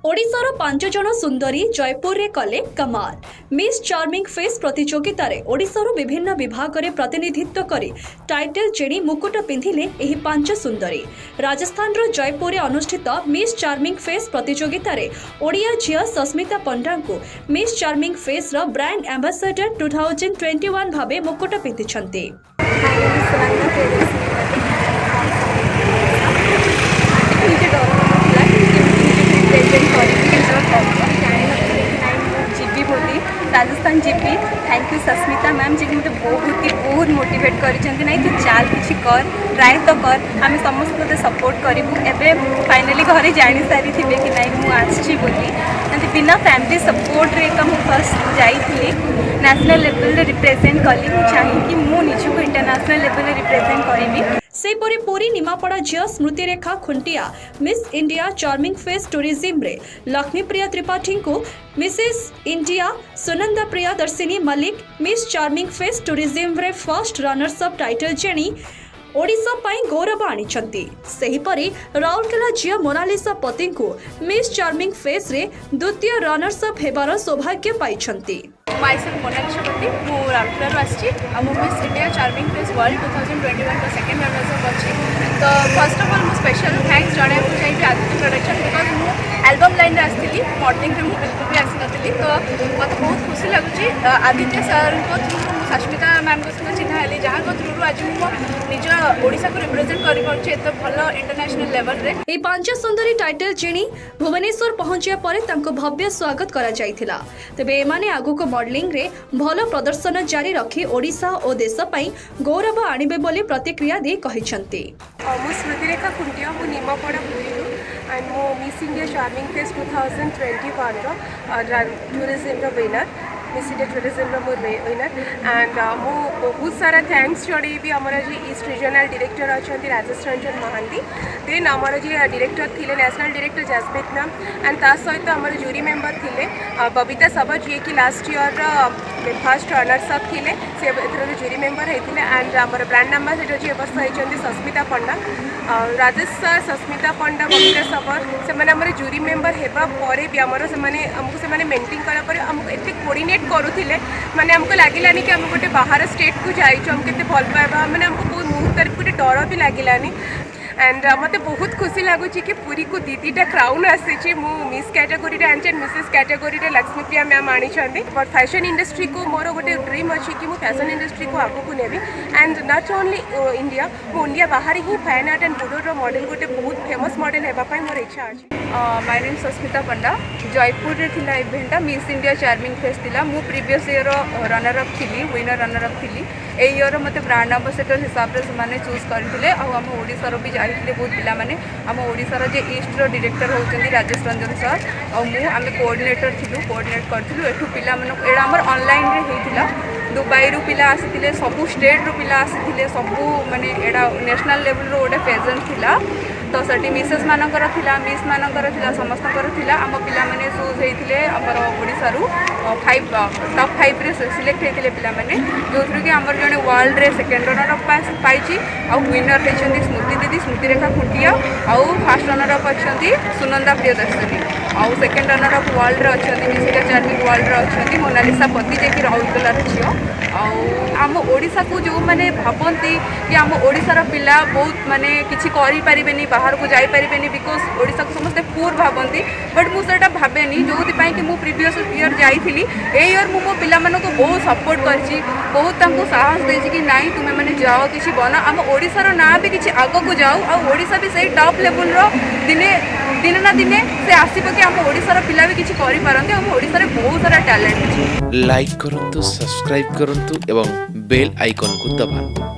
ओडिशार 5 जन सुंदरी जयपुर रे कले कमाल। मिस चार्मिंग फेस प्रतियोगिता रे ओडिशार विभिन्न विभाग रे प्रतिनिधित्व करी टाइटल जेणी मुकुट पिंधिले एही 5 सुंदरी। राजस्थान रो जयपुर रे अनुष्ठित मिस चार्मिंग फेस प्रतियोगिता रे ओडिया झिया सस्मिता पंडा को मिस चार्मिंग फेस रो ब्रांड एम्बेसडर 2021 भाबे मुकुट पिंधिछंती। Rajasthan GP thank you Sasmita ma'am ji मुझे बहुत मोटिवेट कर तू चाल किसी कर ट्राए तो कर आम समस्त तो सपोर्ट करूँ एवं फाइनाली घरे जानी सारी थे कि नहीं मुझे बोली बिना फैमिली सपोर्ट रे तो मुझे फर्स्ट जाइली नेशनल लेवल रे रिप्रेजेंट कली चाहिए मुझे को इंटरनेशनल लेवल रे रिप्रेजेंट करी। सेपरी पुरी निमापड़ा झियो Smriti Rekha Khuntia miss India charming face tourism रे लक्ष्मी प्रिया त्रिपाठी को Mrs India Sunanda Priya Darshini Malik miss charming face tourism रे फर्स्ट रनर्स अप टाइटल जेणी ओडिशा पाई गौरव आनिछंती। सेहीपरि राउरकेला झियो मोनालिसा पति को मिस चार्मिंग फेस रे द्वितीय रनर्स अप हेबार सौभाग्य पाइछंती। माइसेल्फ मोनालिसा पति मु राउरकेला आछि आ मु miss India charming face world 2021 का सेकंड रनर्स अप अछि। तो फर्स्ट ऑफ ऑल मु स्पेशल थैंक्स जणे को चाहिए आदित्य प्रोडक्शन बिकॉज मु एल्बम लाइन रे आस्थिली मॉडलिंग रे मु बिल्कुल भी आसी नथिली। तो मत बहुत खुशी लागुची आदित्य सर को थ्रू सस्मिता मैम को संग चिन्हा हेली जहाँ को थ्रू आज मु निज ओडिशा को रिप्रेजेंट करि परछे एत भलो इंटरनेशनल लेवल रे। ए 5 सुंदरी टाइटल जेणी भुवनेश्वर पहुंचिया परे तांको भव्य स्वागत करा जायथिला। तबे एमाने आगु को मॉडलिंग रे भलो प्रदर्शन जारी रखी ओडिशा और देश पई गौरव आनिबे बोली प्रतिक्रिया दे कहिसंती। मु स्मृति रेखा खुंटिया मु निमापड़ा पुरीलु एंड मु मिस इंडिया चार्मिंग फेस 2021 रो टूरिज्म रो विनर मिस इंडिया टूरिज्म रो मोर विनर एंड मु बहुत सारा थैंक्स जड़ी भी हमर जी ईस्ट रीजनल डायरेक्टर अछंती राजेश रंजन महांती देन हमर जी डायरेक्टर थिले national director Jasmeet ma'am and ता सहित हमर जूरी मेंबर थिले बबीता सबा जी की last year first runners up थिले से एथरो जूरी मेंबर हेतिले एंड हमर ब्रांड एम्बेसडर जी अवस्था हेचंती सस्मिता पंडा राजेश सर सस्मिता पंडा बबीता सबा से माने हमर जूरी मेंबर हेबा परे भी हमर से माने हमको से माने मेंटेन करा परे हमको एते कोऑर्डिनेट करूथिले माने हमको लागिलानी कि हम गोटे बाहर स्टेट को जाइछु हम केते भल पाइबा माने हमको कोई मुहूर्त तरफ गोटे डर भी लागिलानी एंड मत बहुत खुशी लगुच कि पूरी को दीटा क्राउन आसी मु मिस कैटेगोरी रे एंड मिसेस कैटेगोरी रे लक्ष्मी प्रिया मैम आनी बट फैशन इंडस्ट्री को मोर गोटे ड्रीम अच्छी कि फैशन इंडस्ट्री को आगू को नेबी एंड नॉट ओनली इंडिया मु इंडिया बाहर ही फाइन आर्ट एंड बुडोर मॉडल गोटे बहुत फेमस मॉडल हेबाई मोर इच्छा अच्छी। माय नेम सस्मिता पंडा जयपुर रे थिला event miss India charming face थिला मु प्रीवियस ईयर रनर अप थी विनर रनर अप थी ए ईयर मते ब्रांड एम्बेसडर हिसाब से माने चूज करथिले आ हम ओडिसा भी जाइथिले बहुत पिला माने हम ओडिसा जे ईस्ट रो डायरेक्टर होचंदी राजेश रंजन सर आ मु आमे कोऑर्डिनेटर थिलु कोऑर्डिनेट करथिलु एठु पिला माने एडा हमर ऑनलाइन रे हेतिला दुबई रु पिला आसीथिले सबु स्टेट रु पिला आसीथिले सबु माने एडा नेशनल लेवल रो ओडे पेजेंट थिला तो सठी मिसेस मानकर थिला मिस मानकर थिला समस्तकर थिला हम पिला माने चूज हेतिले हमर ओडिसा रु 5 टॉप 5 रे सिलेक्ट हेतिले पिला माने जोथ्रु कि हमर जने वर्ल्ड रे सेकंड रनर अप पाइची आ विनर हेचंदी स्मृति दीदी स्मृति रेखा खुंटिया आ फर्स्ट रनर अप अछंती सुनंदा प्रियदर्शनी आ सेकंड रनर अप वर्ल्ड रे अछंती मिस इंडिया चार्मिंग वर्ल्ड रे अछंती मोनालिसा पति जे कि राउरकेला रे छियो आम ओडिशा को जो मैंने भावती कि आम ओडिशार पिला बहुत माने किछि करि परिबेनी बाहर को जाई परिबेनी बिकॉज ओडिशा को समस्ते पुअर भावती बट मु सेटा भाबेनी जोथि पई कि मु प्रीवियस ईयर जाइथिली ए ईयर मु मो पिला मानको बहुत सपोर्ट करछि बहुत तांको साहस देछि कि नाही तुमे माने जाओ किछि बना आम ओडिशार ना भी किछि आगो को जाओ आ ओडिशा भी सही टॉप लेवल रो दिन ना दिने से आसीबो कि आम ओडिशार पिला भी किछि करि पारंते हम ओडिशा रे बहुत सारा टैलेंट अछि। लाइक करंतु सब्सक्राइब करंतु एवं बेल आइकन को दबाନ୍ତୁ।